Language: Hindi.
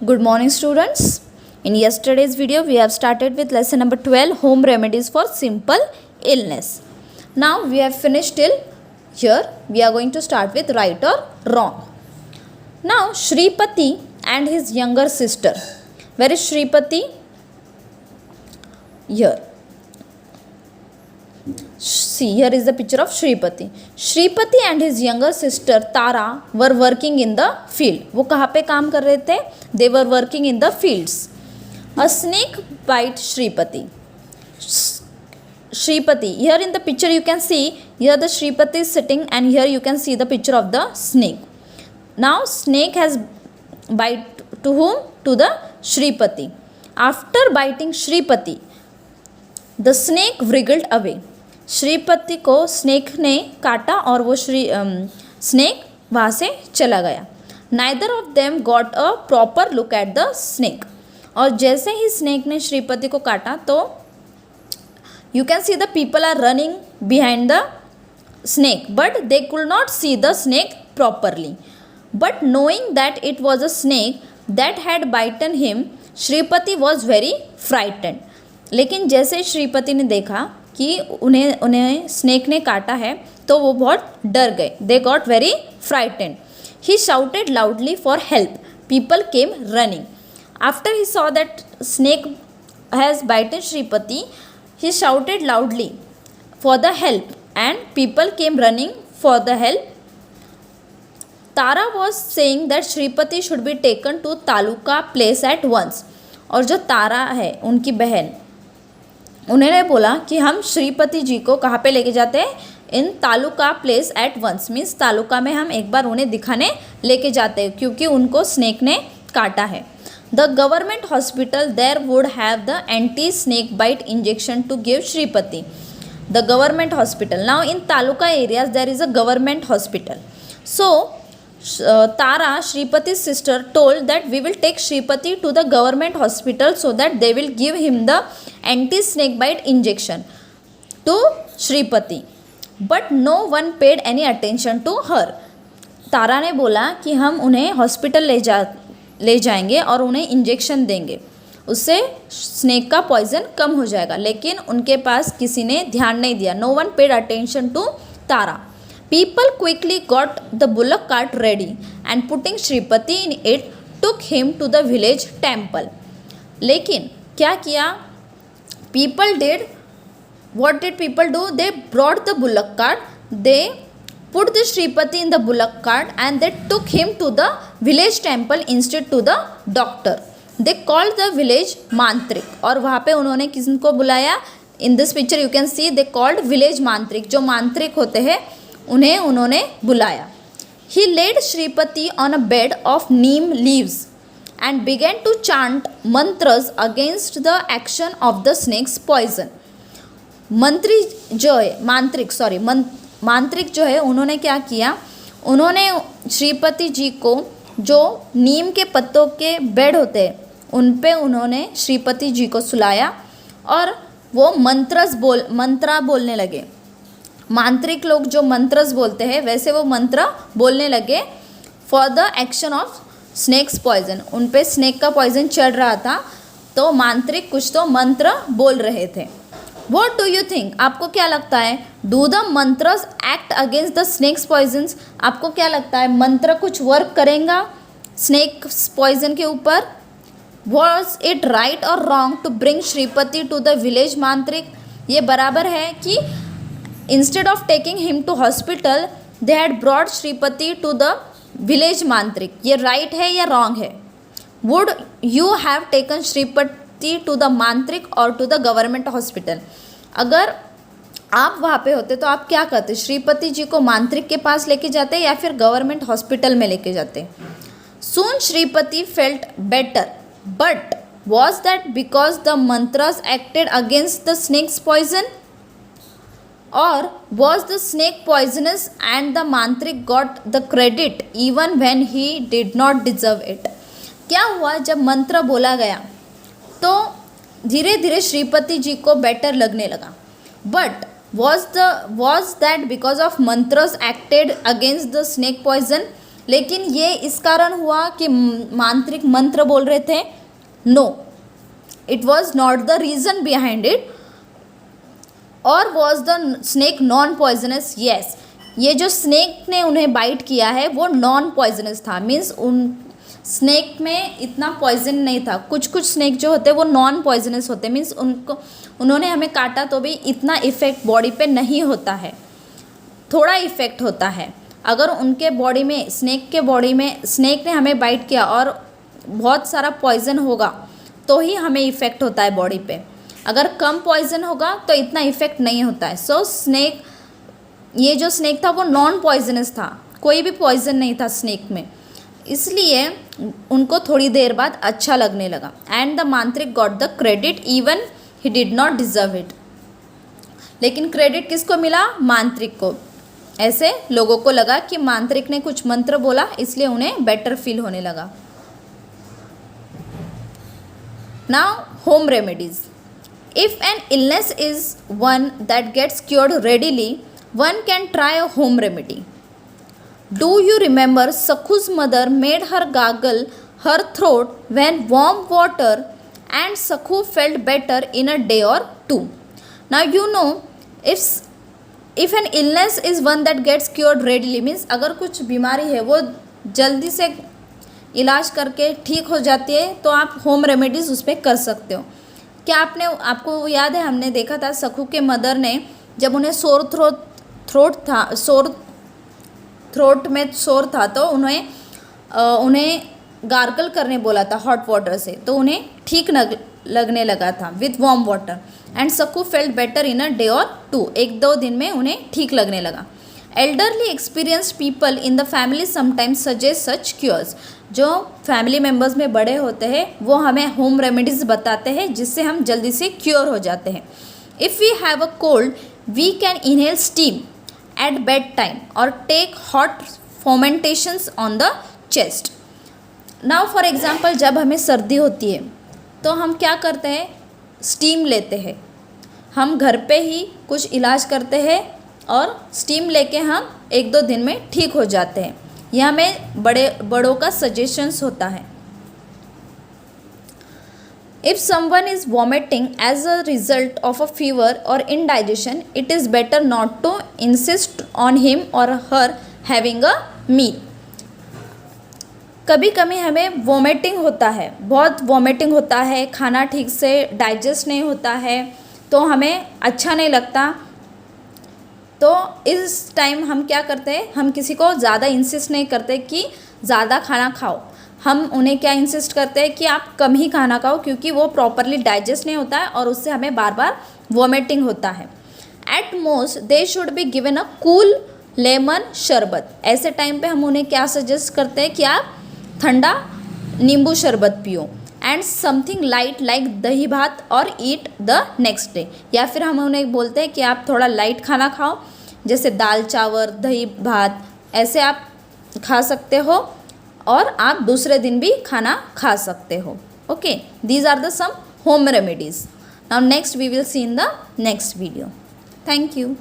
Good morning, students. In yesterday's video, we have started with lesson number 12, home remedies for simple illness. Now we have finished till here. We are going to start with right or wrong. Now Shripati and his younger sister. Where is Shripati? Here. See, here is the picture of Shripati. Shripati and his younger sister Tara were working in the field. वो कहाँ पे काम कर रहे थे? They were working in the fields. A snake bite Shripati. Shripati. Here in the picture you can see, here the Shripati is sitting and here you can see the picture of the snake. Now snake has bite to whom? To the Shripati. After biting Shripati, the snake wriggled away. Shripati को स्नेक ने काटा और वो स्नेक वहाँ से चला गया. Neither of them got a proper look at the snake. और जैसे ही स्नेक ने श्रीपति को काटा तो you can see the people are running behind the snake but they could not see the snake properly. But knowing that it was a snake that had bitten him, Shripati was very frightened. लेकिन जैसे श्रीपति ने देखा कि उन्हें स्नेक ने काटा है तो वो बहुत डर गए. They got very frightened. He shouted loudly for help. People came running. After he saw that snake has bitten Shripati, he shouted loudly for the help and people came running for the help. Tara was saying that Shripati should be taken to taluka place at once. और जो तारा है उनकी बहन, उन्होंने बोला कि हम श्रीपति जी को कहाँ पे लेके जाते हैं? In taluka place at once. Means taluka में हम एक बार उन्हें दिखाने लेके जाते हैं क्योंकि उनको स्नेक ने काटा है. The government hospital there would have the anti snake bite injection to give Shripati. The government hospital. Now in taluka areas there is a government hospital. So Tara, Shripati's sister, told that we will take Shripati to the government hospital so that they will give him the anti-snake bite injection to Shripati. But no one paid any attention to her. तारा ने बोला कि हम उन्हें हॉस्पिटल ले जाएंगे और उन्हें इंजेक्शन देंगे, उससे स्नेक का पॉइजन कम हो जाएगा. लेकिन उनके पास किसी ने ध्यान नहीं दिया. No one paid attention to Tara. People quickly got the bullock cart ready and putting Shripati in it took him to the village temple. लेकिन क्या किया? People did, what did people do? They brought the bullock cart, they put the Shripati in the bullock cart and they took him to the village temple instead to the doctor. They called the village मांत्रिक. और वहाँ पे उन्होंने किसको बुलाया? In this picture you can see they called village मांत्रिक. जो मांत्रिक होते हैं उन्हें उन्होंने बुलाया. He laid Shripati on a bed of neem leaves and began to chant mantras against the action of the snake's poison. मांत्रिक जो है उन्होंने क्या किया? उन्होंने श्रीपति जी को जो नीम के पत्तों के बेड होते हैं उन पे उन्होंने श्रीपति जी को सुलाया और वो मंत्रा बोलने लगे. मांत्रिक लोग जो मंत्रस बोलते हैं वैसे वो मंत्र बोलने लगे for the action of snakes poison. उन पे स्नेक का पॉइजन चढ़ रहा था तो मांत्रिक कुछ तो मंत्र बोल रहे थे. What do you think? आपको क्या लगता है? Do the mantras act against the snakes poisons? आपको क्या लगता है मंत्र कुछ वर्क करेगा स्नेक पॉइजन के ऊपर? वॉज इट राइट और wrong to bring Shripati to the village mantrik? ये बराबर है कि instead of taking him to hospital they had brought Shripati to the village मांत्रिक? ये right है या wrong है? Would you have taken Shripati to the मांत्रिक or to the government hospital? अगर आप वहाँ पे होते तो आप क्या करते? श्रीपति जी को मांत्रिक के पास लेके जाते या फिर गवर्नमेंट हॉस्पिटल में लेके जाते? Soon Shripati felt better, but was that because the mantras acted against the snake's poison? Or was the snake poisonous and the मांत्रिक got the credit even when he did not deserve it? क्या हुआ? जब मंत्र बोला गया तो धीरे धीरे श्रीपति जी को बेटर लगने लगा. But was that because of mantras acted against the snake poison? लेकिन ये इस कारण हुआ कि मांत्रिक मंत्र बोल रहे थे? No, it was not the reason behind it. और was the snake non poisonous? Yes, ये जो स्नेक ने उन्हें बाइट किया है वो नॉन पॉइजनस था, मीन्स उन स्नेक में इतना पॉइजन नहीं था। कुछ कुछ स्नेक जो होते हैं वो नॉन पॉइजनस होते हैं, मीन्स उन्होंने हमें काटा तो भी इतना इफ़ेक्ट बॉडी पे नहीं होता है, थोड़ा इफ़ेक्ट होता है। अगर उनके बॉडी में, स्नेक के बॉडी में स्नेक ने हमें बाइट किया और बहुत सारा पॉइजन होगा तो ही हमें इफ़ेक्ट होता है बॉडी पे। अगर कम पॉइजन होगा तो इतना इफ़ेक्ट नहीं होता है। सो स्नेक, ये जो स्नेक था वो नॉन पॉइजनस था, कोई भी पॉइजन नहीं था स्नेक में, इसलिए उनको थोड़ी देर बाद अच्छा लगने लगा। And the mantrik got the credit even he did not deserve it. लेकिन क्रेडिट किसको मिला? मांत्रिक को। ऐसे लोगों को लगा कि मांत्रिक ने कुछ मंत्र बोला इसलिए उन्हें बेटर फील होने लगा। Now home remedies. If an illness is one that gets cured readily, one can try a home remedy. Do you remember Sakhu's mother made her gargle her throat when warm water and Sakhu felt better in a day or two? Now you know, if an illness is one that gets cured readily, means अगर कुछ बीमारी है वो जल्दी से इलाज करके ठीक हो जाती है तो आप होम रेमेडीज़ उस पर कर सकते हो। क्या आपको याद है, हमने देखा था सखू के मदर ने जब उन्हें थ्रोट में शोर था तो उन्हें गार्गल करने बोला था हॉट वाटर से, तो उन्हें ठीक लगने लगा था with warm water. And Saku felt better in a day or two, 1-2 दिन में उन्हें ठीक लगने लगा। Elderly experienced people in the family sometimes suggest such cures. जो फैमिली मेम्बर्स में बड़े होते हैं वो हमें होम रेमेडीज़ बताते हैं जिससे हम जल्दी से क्योर हो जाते हैं। If we have a cold we can inhale steam at bedtime or take hot fomentations on the chest. Now for example, जब हमें सर्दी होती है तो हम क्या करते हैं? स्टीम लेते हैं। हम घर पे ही कुछ इलाज करते हैं और स्टीम लेके हम 1-2 दिन में ठीक हो जाते हैं। यह हमें बड़ों का सजेशंस होता है। If someone is vomiting as a result of a fever or indigestion, it is better not to insist on him or her having a meal. कभी कभी हमें वॉमिटिंग होता है, बहुत वॉमिटिंग होता है, खाना ठीक से डाइजेस्ट नहीं होता है तो हमें अच्छा नहीं लगता। तो इस टाइम हम क्या करते हैं? हम किसी को ज़्यादा इंसिस्ट नहीं करते कि ज़्यादा खाना खाओ। हम उन्हें क्या इंसिस्ट करते हैं कि आप कम ही खाना खाओ, क्योंकि वो प्रॉपरली डाइजेस्ट नहीं होता है और उससे हमें बार बार वॉमिटिंग होता है। At most they should be given a cool lemon शरबत। ऐसे टाइम पे हम उन्हें क्या सजेस्ट करते हैं कि आप ठंडा नींबू शरबत पियो। एंड समथिंग लाइट लाइक दही भात और ईट द नेक्स्ट डे। या फिर हम उन्हें बोलते हैं कि आप थोड़ा लाइट खाना खाओ, जैसे दाल चावल, दही भात, ऐसे आप खा सकते हो और आप दूसरे दिन भी खाना खा सकते हो। Okay, these are the some home remedies. Now next we will see in the next video. Thank you.